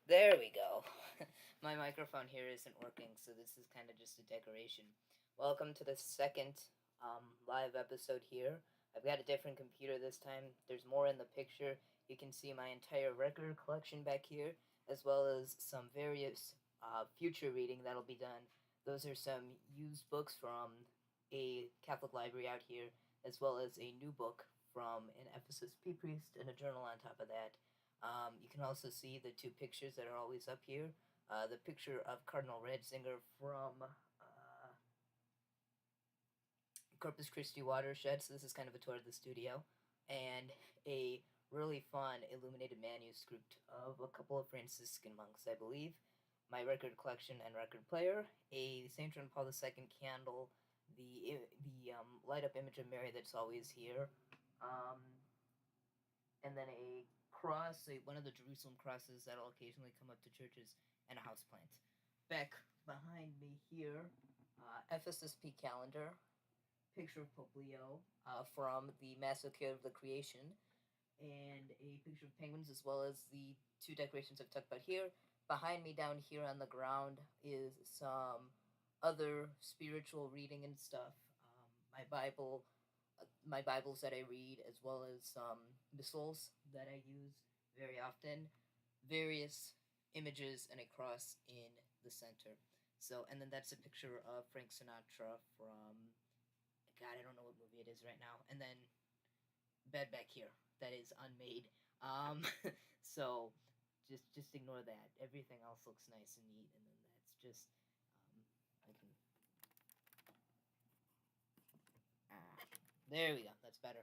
There we go. My microphone here isn't working, so this is kind of just a decoration. Welcome to the second live episode here. I've got a different computer this time. There's more in the picture. You can see my entire record collection back here, as well as some various future reading that'll be done. Those are some used books from a Catholic library out here, as well as a new book from an Ephesus P priest and a journal on top of that. You can also see the two pictures that are always up here. The picture of Cardinal Ratzinger from Corpus Christi Watershed, so this is kind of a tour of the studio, and a really fun illuminated manuscript of a couple of Franciscan monks, I believe. My record collection and record player, a St. John Paul II candle, the light up image of Mary that's always here, um, and then a cross, one of the Jerusalem crosses that'll occasionally come up to churches, and a houseplant. Back behind me here, FSSP calendar, picture of Pope Leo from the Massacre of the Creation, and a picture of penguins, as well as the two decorations I've talked about here. Behind me down here on the ground is some other spiritual reading and stuff. My Bibles that I read, as well as some missals that I use very often, various images, and a cross in the center. So, and then that's a picture of Frank Sinatra from, God, I don't know what movie it is right now. And then bed back here that is unmade. Um, so just ignore that. Everything else looks nice and neat, and then that's just I can there we go. That's better.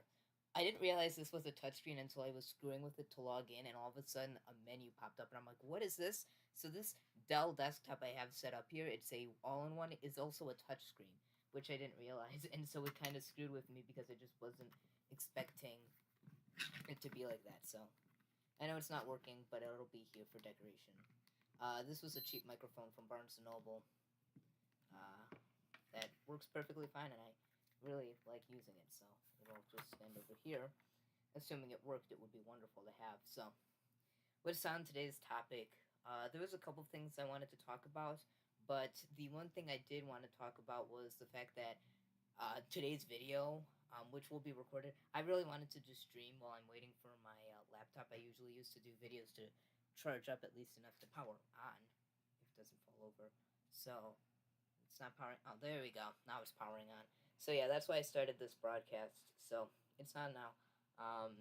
I didn't realize this was a touchscreen until I was screwing with it to log in, and all of a sudden a menu popped up, and I'm like, "What is this?" So this Dell desktop I have set up here, it's a all-in-one, is also a touchscreen, which I didn't realize, and so it kind of screwed with me because I just wasn't expecting it to be like that. So I know it's not working, but it'll be here for decoration. This was a cheap microphone from Barnes and Noble. That works perfectly fine, and I really like using it. So it'll just stand over here. Assuming it worked, it would be wonderful to have. So, what's on today's topic? There was a couple things I wanted to talk about, but the one thing I did want to talk about was the fact that today's video, which will be recorded, I really wanted to just stream while I'm waiting for my laptop I usually use to do videos to charge up at least enough to power on if it doesn't fall over. So, it's not powering. Oh, there we go. Now it's powering on. So yeah, that's why I started this broadcast. So it's on now. Um,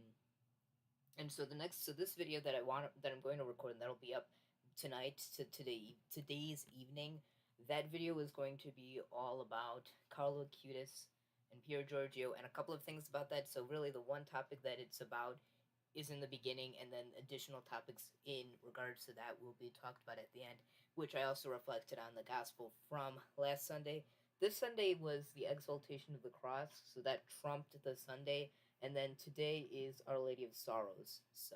and so this video that I'm going to record, and that'll be up tonight to today's evening. That video is going to be all about Carlo Acutis and Pier Giorgio and a couple of things about that. So really, the one topic that it's about is in the beginning, and then additional topics in regards to that will be talked about at the end, which I also reflected on the gospel from last Sunday. This Sunday was the exaltation of the cross, so that trumped the Sunday, and then today is Our Lady of Sorrows. So,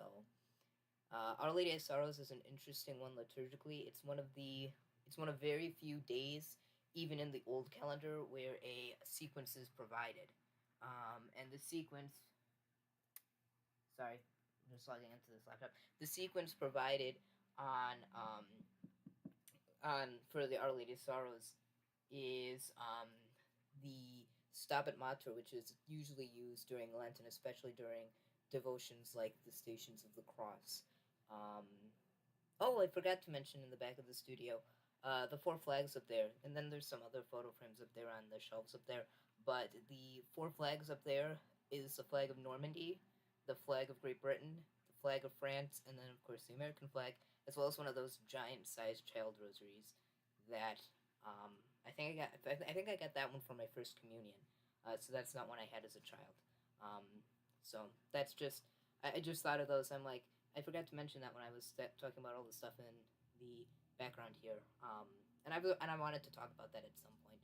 Our Lady of Sorrows is an interesting one liturgically. It's one of very few days, even in the old calendar, where a sequence is provided, and the sequence. Sorry, I'm just logging into this laptop. The sequence provided on for the Our Lady of Sorrows is the Stabat Mater, which is usually used during Lent and especially during devotions like the Stations of the Cross. Um, oh, I forgot to mention in the back of the studio, the four flags up there, and then there's some other photo frames up there on the shelves up there. But the four flags up there is the flag of Normandy, the flag of Great Britain, the flag of France, and then of course the American flag, as well as one of those giant-sized child rosaries that I think I got that one for my first communion. So that's not one I had as a child. So that's just I just thought of those. I'm like, I forgot to mention that when I was talking about all the stuff in the background here. And I wanted to talk about that at some point.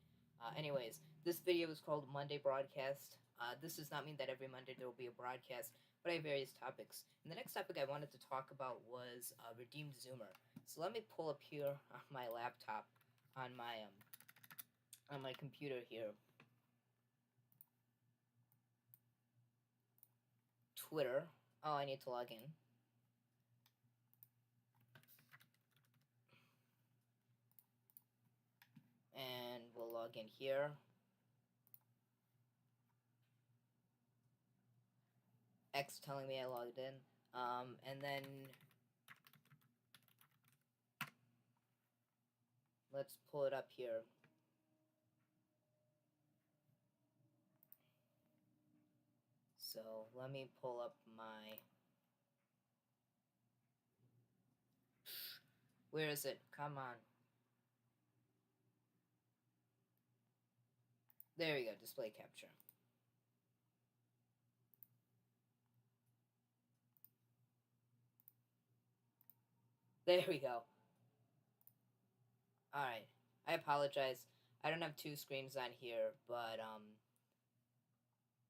Anyways, this video is called Monday Broadcast. This does not mean that every Monday there will be a broadcast, but I have various topics. And the next topic I wanted to talk about was Redeemed Zoomer. So let me pull up here on my laptop, on my computer here, Twitter. Oh, I need to log in. log in here. X telling me I logged in. And then let's pull it up here. So let me pull up my... Where is it? Come on. There we go, display capture. There we go. Alright. I apologize. I don't have two screens on here, but,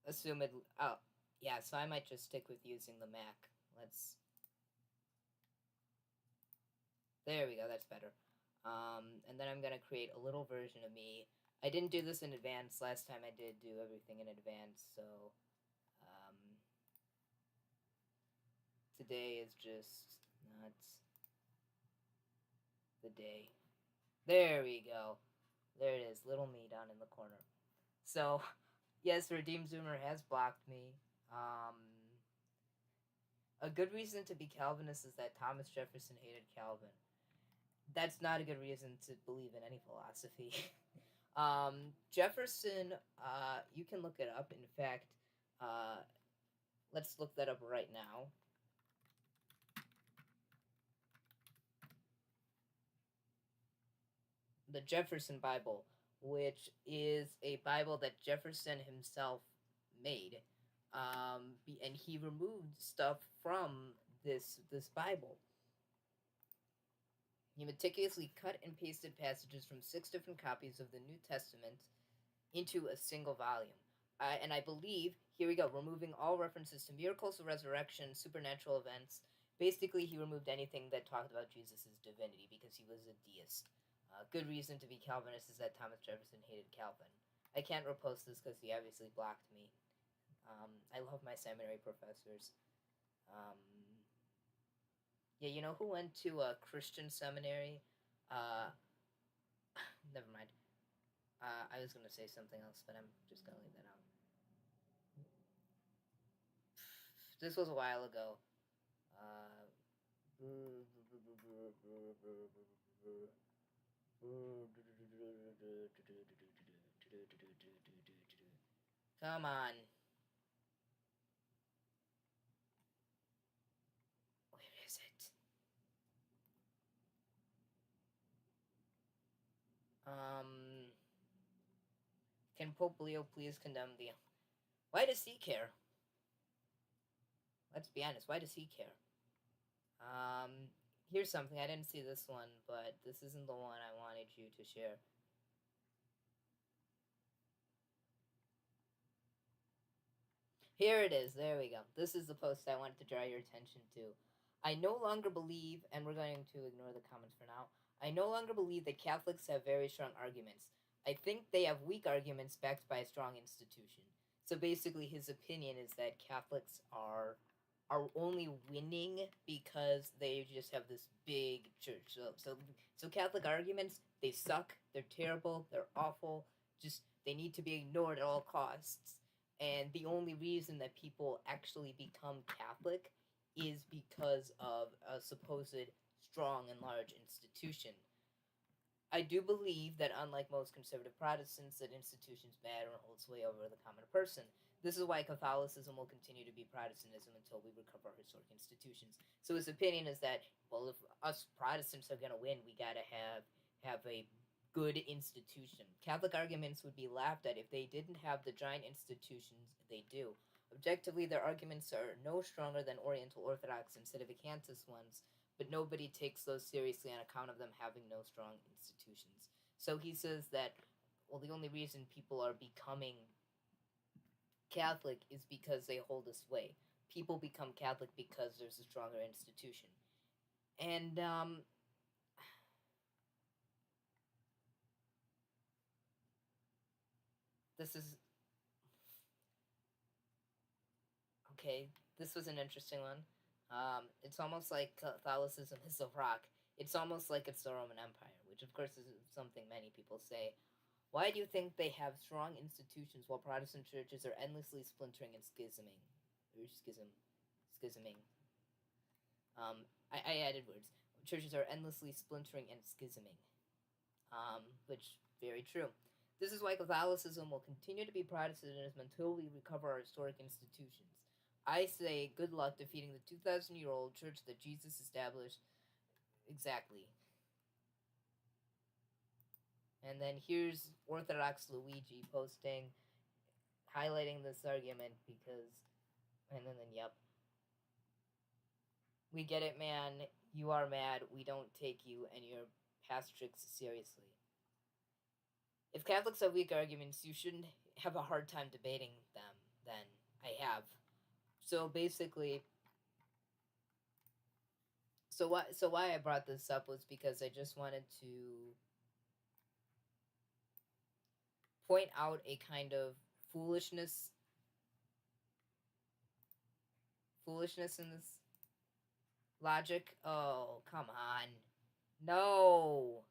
assume it... Oh, yeah, so I might just stick with using the Mac. Let's... There we go, that's better. And then I'm gonna create a little version of me. I didn't do this in advance. Last time I did do everything in advance, so... today is just not the day. There we go. There it is, little me down in the corner. So, yes, Redeem Zoomer has blocked me. A good reason to be Calvinist is that Thomas Jefferson hated Calvin. That's not a good reason to believe in any philosophy. Jefferson, you can look it up. In fact, let's look that up right now. The Jefferson Bible, which is a Bible that Jefferson himself made, and he removed stuff from this Bible. He meticulously cut and pasted passages from 6 different copies of the New Testament into a single volume. And I believe, here we go, removing all references to miracles, the resurrection, supernatural events. Basically, he removed anything that talked about Jesus' divinity because he was a deist. Good reason to be Calvinist is that Thomas Jefferson hated Calvin. I can't repost this because he obviously blocked me. I love my seminary professors. Yeah, you know who went to a Christian seminary? Never mind. I was going to say something else, but I'm just going to leave that out. This was a while ago. Come on. Where is it? Can Pope Leo please condemn the... Why does he care? Let's be honest, why does he care? Here's something. I didn't see this one, but this isn't the one I wanted you to share. Here it is. There we go. This is the post I wanted to draw your attention to. I no longer believe, and we're going to ignore the comments for now, I no longer believe that Catholics have very strong arguments. I think they have weak arguments backed by a strong institution. So basically his opinion is that Catholics are only winning because they just have this big church. So Catholic arguments, they suck, they're terrible, they're awful, just they need to be ignored at all costs. And the only reason that people actually become Catholic is because of a supposed strong and large institution. I do believe that unlike most conservative Protestants, that institutions matter and hold sway over the common person. This is why Catholicism will continue to be Protestantism until we recover our historic institutions. So his opinion is that, well, if us Protestants are going to win, we got to have a good institution. Catholic arguments would be laughed at if they didn't have the giant institutions they do. Objectively, their arguments are no stronger than Oriental Orthodox and Sedevacantist ones, but nobody takes those seriously on account of them having no strong institutions. So he says that, well, the only reason people are becoming Catholic is because they hold a sway. People become Catholic because there's a stronger institution. And, this is... Okay, this was an interesting one. It's almost like Catholicism is a rock. It's almost like it's the Roman Empire, which of course is something many people say. Why do you think they have strong institutions while Protestant churches are endlessly splintering and schisming? Or schisming. I added words. Churches are endlessly splintering and schisming. Which, very true. This is why Catholicism will continue to be Protestantism until we recover our historic institutions. I say good luck defeating the 2,000-year-old church that Jesus established. Exactly. And then here's Orthodox Luigi posting, highlighting this argument because, and then yep. We get it, man. You are mad. We don't take you and your past tricks seriously. If Catholics have weak arguments, you shouldn't have a hard time debating them, then. I have. So basically, so why I brought this up was because I just wanted to point out a kind of foolishness in this logic. Oh, come on. No.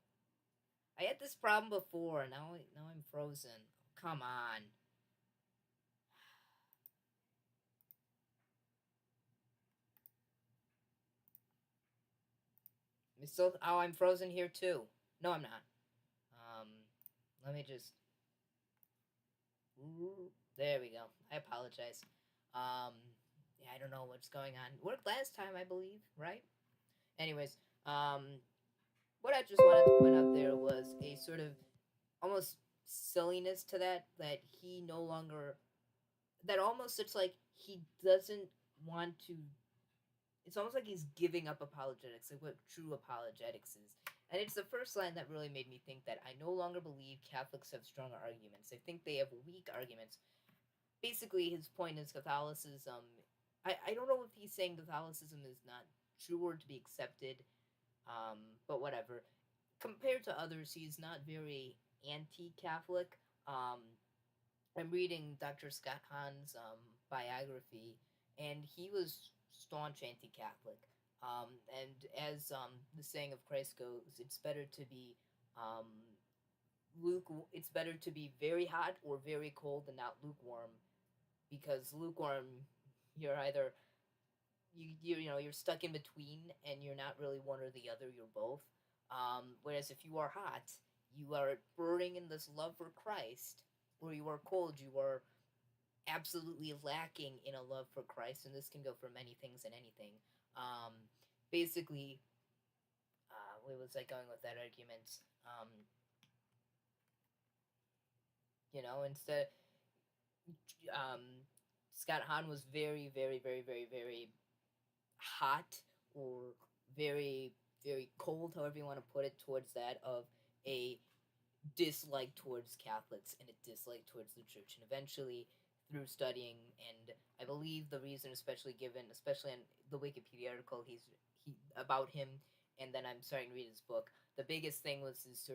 I had this problem before. Now I'm frozen. Come on. I'm frozen here too. No, I'm not. Let me just. There we go. I apologize. Yeah, I don't know what's going on. Worked last time, I believe, right? Anyways, what I just wanted to point out there was a sort of almost silliness to that he no longer, that almost it's like he doesn't want to. It's almost like he's giving up apologetics, like what true apologetics is. And it's the first line that really made me think that I no longer believe Catholics have strong arguments. I think they have weak arguments. Basically, his point is Catholicism. I don't know if he's saying Catholicism is not true or to be accepted, but whatever. Compared to others, he's not very anti-Catholic. I'm reading Dr. Scott Hahn's biography, and he was staunch anti-Catholic. And as the saying of Christ goes, it's better to be it's better to be very hot or very cold and not lukewarm, because lukewarm, you're either you're stuck in between and you're not really one or the other, you're both. Whereas if you are hot, you are burning in this love for Christ, or you are cold, you are absolutely lacking in a love for Christ, and this can go for many things and anything. Basically, where was I going with that argument? Instead, Scott Hahn was very, very, very, very, very hot, or very, very cold, however you want to put it, towards that of a dislike towards Catholics and a dislike towards the church. And eventually, through studying, and I believe the reason, especially in the Wikipedia article he about him, and then I'm starting to read his book. The biggest thing was his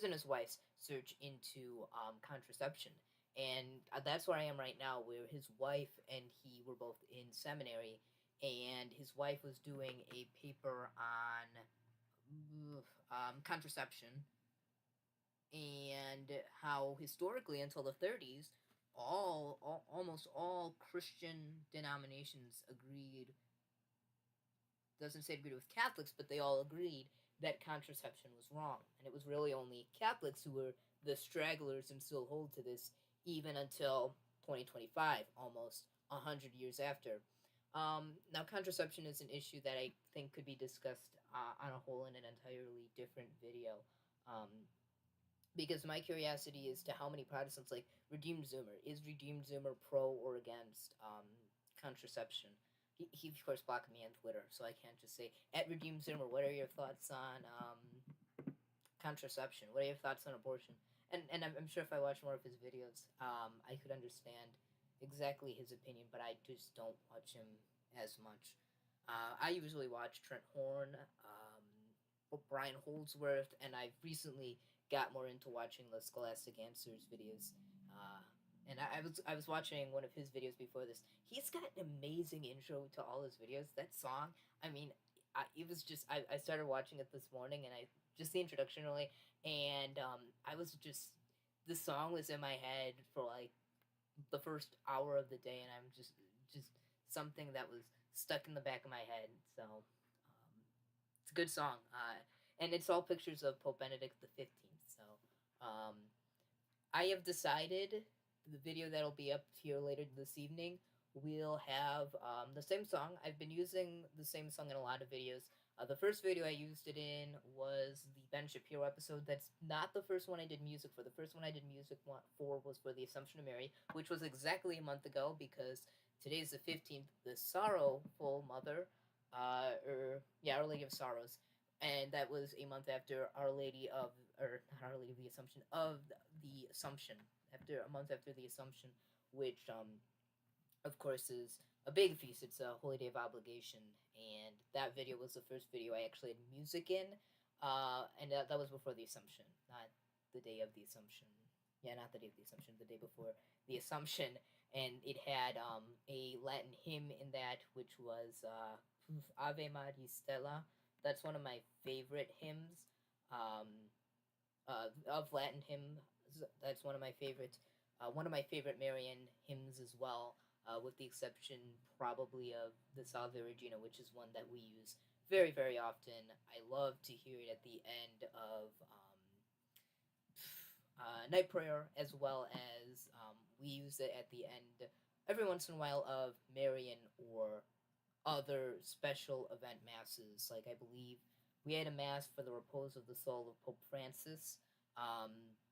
and his wife's search into contraception, and that's where I am right now, where his wife and he were both in seminary, and his wife was doing a paper on contraception, and how historically until the 30s, almost all Christian denominations agreed. Doesn't say agreed with Catholics, but they all agreed that contraception was wrong, and it was really only Catholics who were the stragglers and still hold to this even until 2025, almost 100 years after. Now, contraception is an issue that I think could be discussed on a whole in an entirely different video. Because my curiosity is to how many Protestants like Redeemed Zoomer. Is Redeemed Zoomer pro or against contraception? He of course blocked me on Twitter, so I can't just say, at Redeemed Zoomer, what are your thoughts on contraception? What are your thoughts on abortion? And I'm sure if I watch more of his videos, I could understand exactly his opinion, but I just don't watch him as much. I usually watch Trent Horn, Brian Holdsworth, and I've recently got more into watching the Scholastic Answers videos. And I was watching one of his videos before this. He's got an amazing intro to all his videos. That song, I mean, it was just I started watching it this morning, and I just the introduction really, and I was just the song was in my head for like the first hour of the day, and I'm just something that was stuck in the back of my head. So it's a good song, and it's all pictures of Pope Benedict XV. So um, I have decided the video that'll be up here later this evening will have the same song. I've been using the same song in a lot of videos. The first video I used it in was the Ben Shapiro episode. That's not the first one I did music for. The first one I did music for was for the Assumption of Mary, which was exactly a month ago because today's the 15th, the Sorrowful Mother, Our Lady of Sorrows. And that was a month after Our Lady of, or not Our Lady of the Assumption, of the Assumption, after a month after the Assumption, which of course, is a big feast. It's a holy day of obligation, and that video was the first video I actually had music in, and that was before the Assumption, not the day of the Assumption. Yeah, not the day of the Assumption, the day before the Assumption, and it had a Latin hymn in that, which was Ave Maria Stella. That's one of my favorite hymns of Latin hymns. That's one of my favorite Marian hymns as well, with the exception probably of the Salve Regina, which is one that we use very, very often. I love to hear it at the end of night prayer, as well as we use it at the end every once in a while of Marian or other special event masses. Like, I believe we had a mass for the repose of the soul of Pope Francis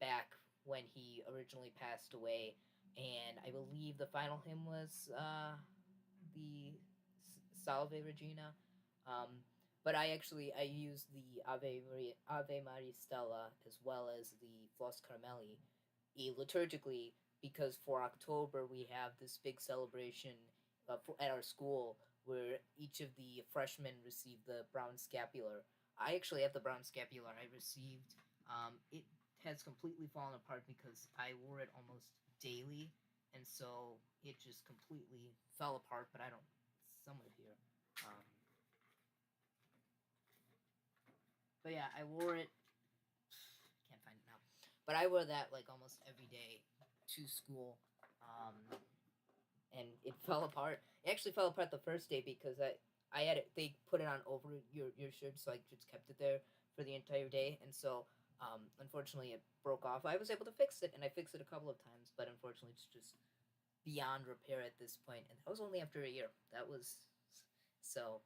back when he originally passed away, and I believe the final hymn was the Salve Regina. Um, but I used the Ave Maria Stella as well as the Flos Carmeli liturgically, because for October we have this big celebration at our school where each of the freshmen receive the brown scapular. I actually have the brown scapular I received. It has completely fallen apart because I wore it almost daily, and so it just completely fell apart. But I don't. Somewhere here. Um, but yeah, I wore it. Can't find it now. But I wore that like almost every day to school. And it fell apart. It actually fell apart the first day because I had it. They put it on over your shirt, so I just kept it there for the entire day, and so unfortunately it broke off. I was able to fix it, and I fixed it a couple of times, but unfortunately it's just beyond repair at this point, and that was only after a year. That was so.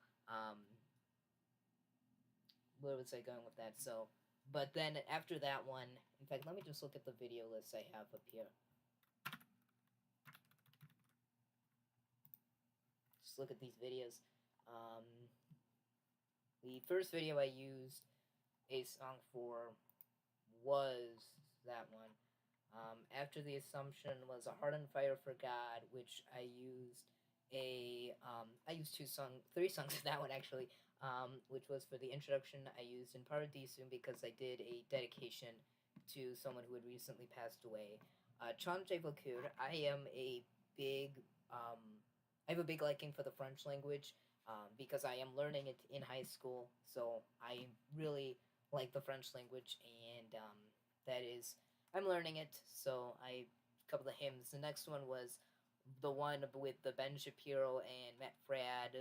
Where was I going with that? So, but then after that one, in fact, let me just look at the video list I have up here. Just look at these videos. The first video I used a song for was that one. After the Assumption was A Heart on Fire for God, which I used I used three songs of that one actually, which was for the introduction. I used In Paradisum because I did a dedication to someone who had recently passed away. Chante Vaucure, big, I have a big liking for the French language, because I am learning it in high school, so I really like the French language, and that is, I'm learning it, so a couple of hymns. The next one was the one with the Ben Shapiro and Matt Fradd,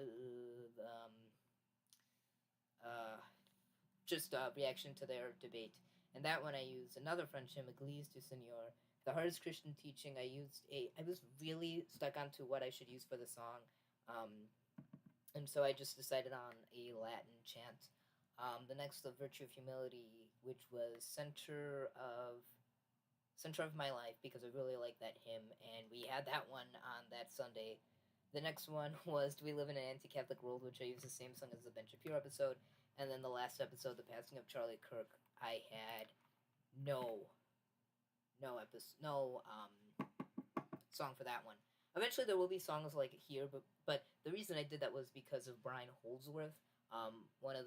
uh, just a reaction to their debate. And that one I used another French hymn, Église du Seigneur. The Hardest Christian Teaching, I was really stuck onto what I should use for the song. And so I just decided on a Latin chant. The next, The Virtue of Humility, which was center of my life, because I really like that hymn, and we had that one on that Sunday. The next one was Do We Live in an Anti-Catholic World, which I used the same song as the Ben Shapiro episode. And then the last episode, The Passing of Charlie Kirk, I had no song for that one. Eventually there will be songs like it here, but the reason I did that was because of Brian Holdsworth, one of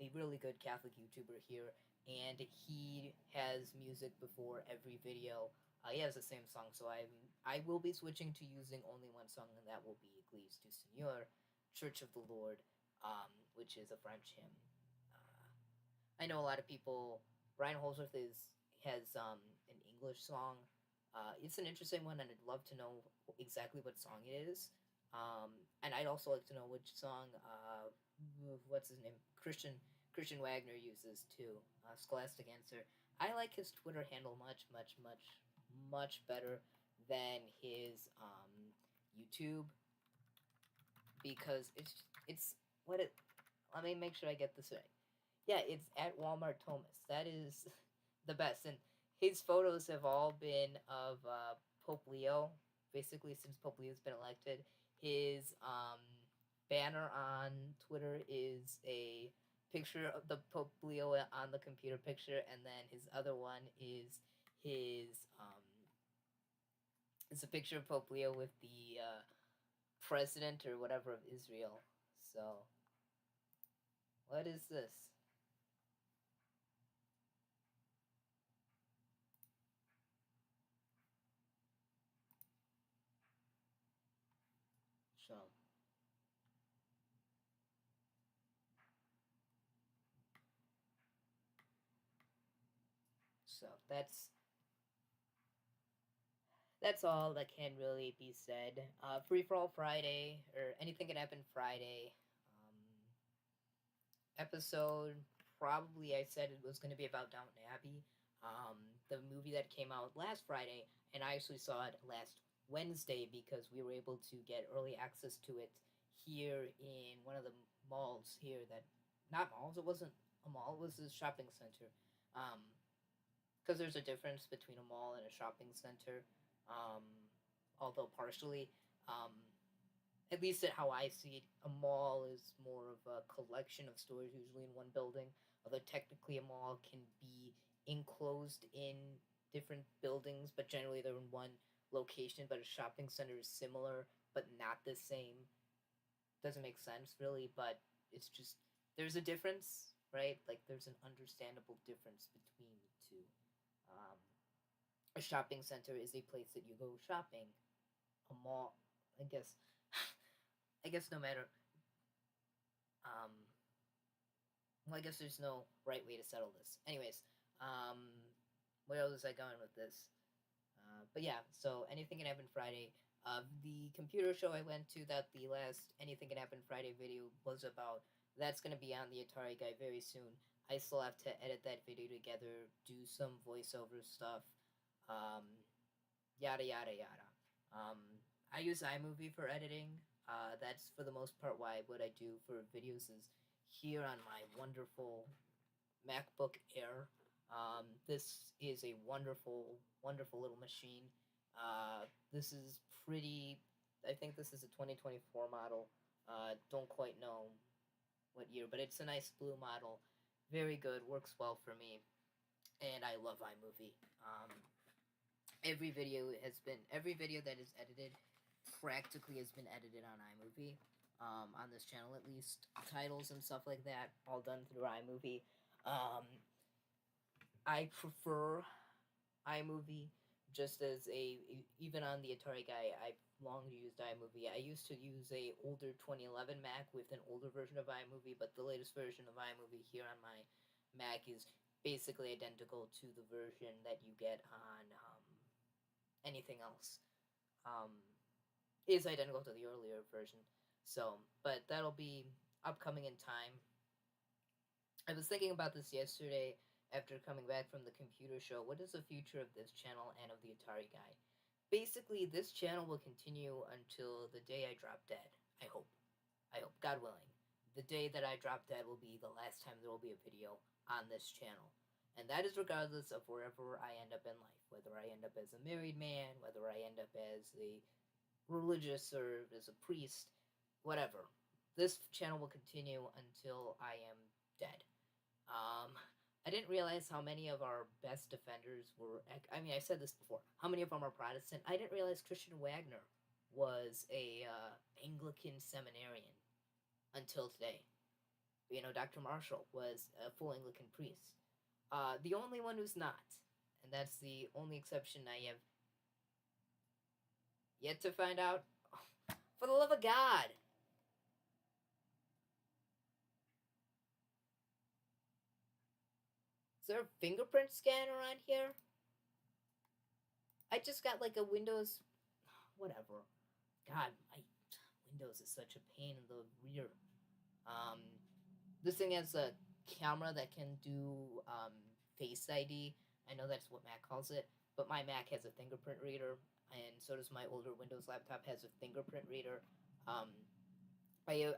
a really good Catholic YouTuber here, and he has music before every video. He has the same song, so I will be switching to using only one song, and that will be Église du Seigneur, Church of the Lord, which is a French hymn. I know a lot of people. Brian Holdsworth is has an English song. It's an interesting one, and I'd love to know exactly what song it is. And I'd also like to know which song what's his name, Christian Wagner uses too. Scholastic Answer. I like his Twitter handle much better than his YouTube, because it's what it. Let me make sure I get this right. Yeah, it's at Walmart Thomas. That is the best, and his photos have all been of Pope Leo, basically since Pope Leo's been elected. His banner on Twitter is a picture of the Pope Leo on the computer picture, and then his other one is his it's a picture of Pope Leo with the president or whatever of Israel. So, what is this? So, so that's all that can really be said. Free for all Friday, or anything can happen Friday. Episode, probably I said it was going to be about Downton Abbey, the movie that came out last Friday, and I actually saw it last Wednesday because we were able to get early access to it here in one of the malls here. That not malls, it wasn't a mall, it was a shopping center. Because there's a difference between a mall and a shopping center, um, although partially. Um, at least at how I see it, a mall is more of a collection of stores, usually in one building. Although technically, a mall can be enclosed in different buildings, but generally they're in one location. But a shopping center is similar, but not the same. Doesn't make sense really, but it's just there's a difference, right? Like there's an understandable difference between the two. Um, a shopping center is a place that you go shopping. A mall, I guess, I guess no matter. Um, well, I guess there's no right way to settle this. Anyways, where was I going with this? But yeah, so Anything Can Happen Friday. The computer show I went to that the last Anything Can Happen Friday video was about, that's going to be on the Atari Guy very soon. I still have to edit that video together, do some voiceover stuff, um, yada yada yada. Um, I use iMovie for editing. That's for the most part why what I do for videos is here on my wonderful MacBook Air. This is a wonderful little machine. This is pretty. I think this is a 2024 model. Don't quite know what year, but it's a nice blue model. Very good. Works well for me, and I love iMovie. Every video that is edited practically has been edited on iMovie. On this channel, at least titles and stuff like that, all done through iMovie. Um, I prefer iMovie just as even on the Atari Guy, I've long used iMovie. I used to use a older 2011 Mac with an older version of iMovie, but the latest version of iMovie here on my Mac is basically identical to the version that you get on anything else. Um, is identical to the earlier version. So, but that'll be upcoming in time. I was thinking about this yesterday after coming back from the computer show. What is the future of this channel and of the Atari Guy? Basically, this channel will continue until the day I drop dead. I hope. I hope, God willing. The day that I drop dead will be the last time there will be a video on this channel. And that is regardless of wherever I end up in life. Whether I end up as a married man, whether I end up as a religious or as a priest, whatever. This channel will continue until I am dead. I didn't realize how many of our best defenders were. I mean, I said this before. How many of them are Protestant? I didn't realize Christian Wagner was a Anglican seminarian until today. You know, Dr. Marshall was a full Anglican priest. The only one who's not, and that's the only exception I have yet to find out. For the love of God! there a fingerprint scanner on here? I just got like a Windows, whatever. God, my Windows is such a pain in the rear. Um, this thing has a camera that can do Face ID. I know that's what Mac calls it, but my Mac has a fingerprint reader, and so does my older Windows laptop has a fingerprint reader. Um, I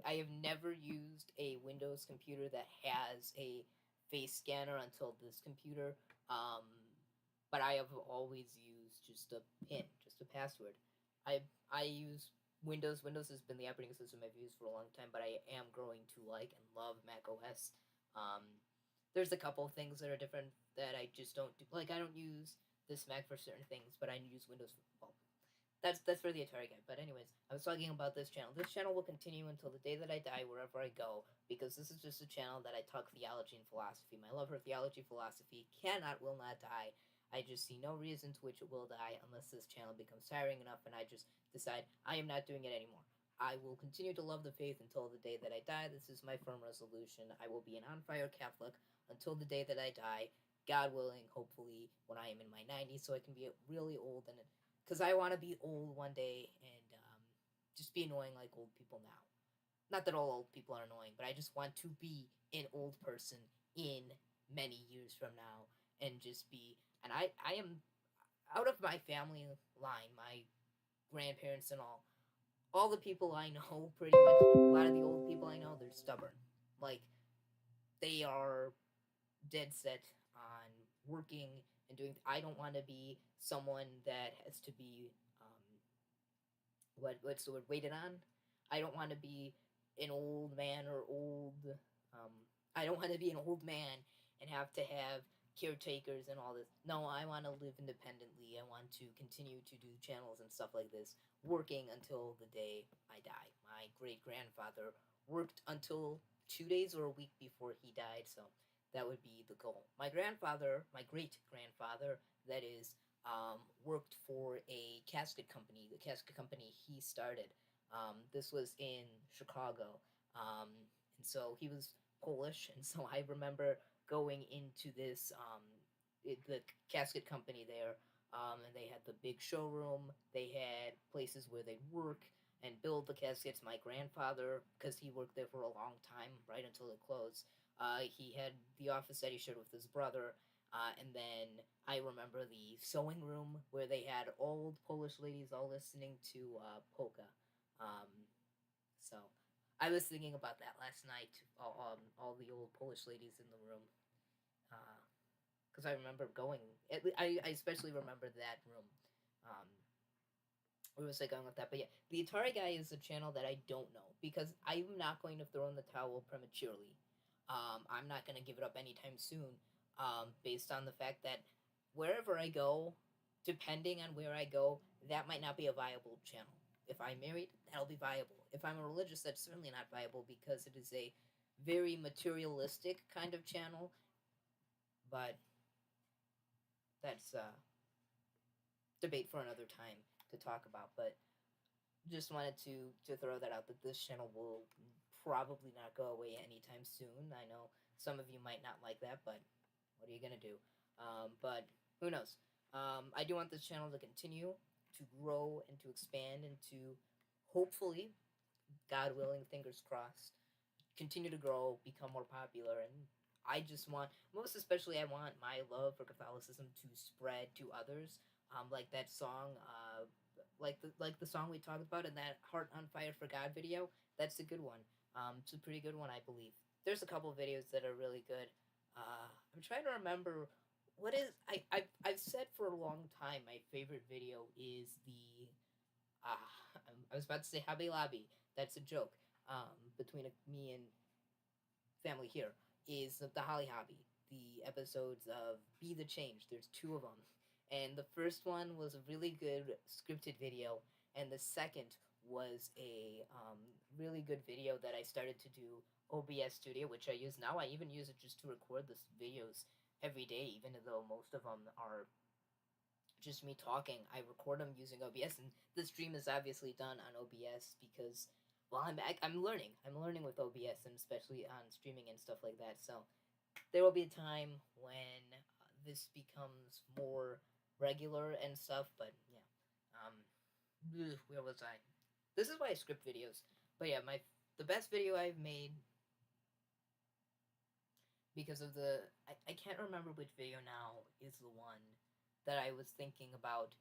have never used a Windows computer that has a face scanner until this computer. Um, but I have always used just a PIN, just a password. I use Windows. Windows has been the operating system I've used for a long time, but I am growing to like and love Mac OS. Um, there's a couple of things that are different that I just don't do. Like I don't use this Mac for certain things, but I use Windows for well, that's for the Atari guy. But anyways, I was talking about this channel. This channel will continue until the day that I die, wherever I go, because this is just a channel that I talk theology and philosophy. My love for theology philosophy will not die. I just see no reason to which it will die unless this channel becomes tiring enough and I just decide I am not doing it anymore. I will continue to love the faith until the day that I die. This is my firm resolution. I will be an on fire Catholic until the day that I die. God willing, hopefully, when I am in my 90s, so I can be really old and because I want to be old one day and just be annoying like old people now. Not that all old people are annoying, but I just want to be an old person in many years from now and just be. And I am out of my family line, my grandparents and all the people I know, pretty much, a lot of the old people I know, they're stubborn. Like, they are dead set on working and doing. I don't want to be someone that has to be what's the word, waited on. I don't want to be an old man or old. Um, I don't want to be an old man and have to have caretakers and all this. No, I want to live independently. I want to continue to do channels and stuff like this, working until the day I die. My great grandfather worked until 2 days or a week before he died, so that would be the goal. My grandfather, my great grandfather, that is, worked for a casket company. The casket company he started. This was in Chicago, and so he was Polish, and so I remember going into the casket company there, and they had the big showroom. They had places where they'd work and build the caskets. My grandfather, because he worked there for a long time, right until it closed, he had the office that he shared with his brother. And then I remember the sewing room where they had old Polish ladies all listening to polka. Um, so I was thinking about that last night. All the old Polish ladies in the room. Because I remember going. I especially remember that room. Um, where was I going with that? But yeah, the Atari guy is a channel that I don't know because I'm not going to throw in the towel prematurely. I'm not going to give it up anytime soon, based on the fact that wherever I go, depending on where I go, that might not be a viable channel. If I'm married, that'll be viable. If I'm a religious, that's certainly not viable because it is a very materialistic kind of channel. But that's debate for another time to talk about. But just wanted to throw that out that this channel will probably not go away anytime soon. I know some of you might not like that, but what are you gonna do? But who knows? I do want this channel to continue to grow and to expand and to hopefully, God willing, fingers crossed, continue to grow, become more popular, and I just want, most especially, I want my love for Catholicism to spread to others. Like that song, like the song we talked about in that "Heart on Fire for God" video. That's a good one. It's a pretty good one, I believe. There's a couple of videos that are really good. I'm trying to remember what is I've said for a long time my favorite video is the I was about to say Hobby Lobby. That's a joke. Between me and family here is the Holly Hobby. The episodes of Be the Change. There's two of them, and the first one was a really good scripted video, and the second was a really good video that I started to do OBS Studio, which I use now. I even use it just to record the videos every day, even though most of them are just me talking. I record them using OBS, and the stream is obviously done on OBS because, well, I'm learning. I'm learning with OBS, and especially on streaming and stuff like that. So there will be a time when this becomes more regular and stuff. But yeah, where was I? This is why I script videos. But yeah, the best video I've made because of I can't remember which video now is the one that I was thinking about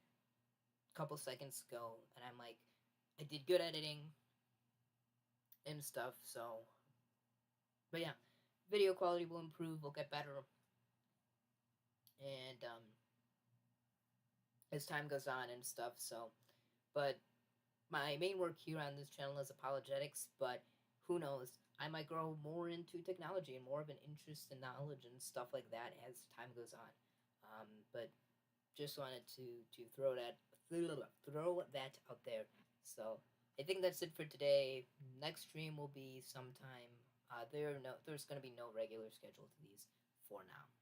a couple seconds ago, and I'm like, I did good editing and stuff. So, but yeah, video quality will improve, will get better, and as time goes on and stuff. So, but my main work here on this channel is apologetics, but who knows? I might grow more into technology and more of an interest in knowledge and stuff like that as time goes on. But just wanted to throw that out there. So I think that's it for today. Next stream will be sometime. There's gonna be no regular schedule to these for now.